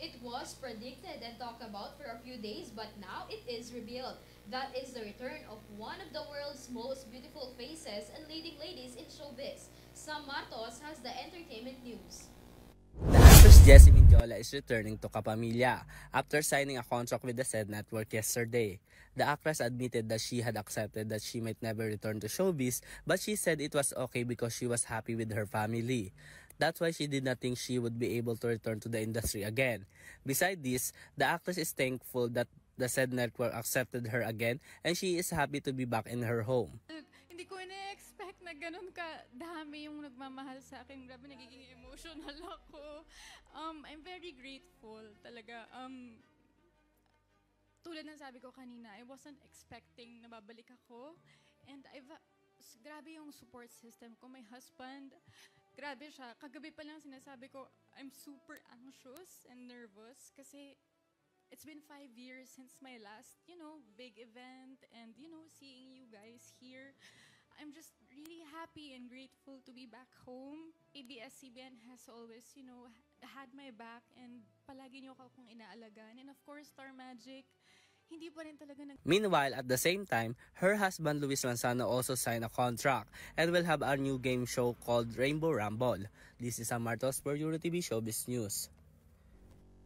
It was predicted and talked about for a few days, but now it is revealed. That is the return of one of the world's most beautiful faces and leading ladies in showbiz. Sam Matos has the entertainment news. The actress Jessie Mindiola is returning to Kapamilya after signing a contract with the said network yesterday. The actress admitted that she had accepted that she might never return to showbiz, but she said it was okay because she was happy with her family. That's why she did not think she would be able to return to the industry again. Besides this, the actress is thankful that the said network accepted her again and she is happy to be back in her home. Hindi ko na-expect na ganun ka-dami yung nagmamahal sa akin. Grabe, nagiging emotional ako. I'm very grateful talaga. Tulad ng sabi ko kanina, I wasn't expecting na babalik ako. And grabe yung support system ko. My husband, grabe siya. Kagabi pa lang sinasabi ko, I'm super anxious and nervous kasi it's been 5 years since my last, big event and, seeing you guys here. I'm just really happy and grateful to be back home. ABS-CBN has always, had my back and palagi niyo akong inaalagaan. And of course, Star Magic, hindi pa rin talaga Meanwhile, at the same time, her husband Luis Manzano also signed a contract and will have a new game show called Rainbow Rumble. This is Sam Martos for EuroTV Showbiz News.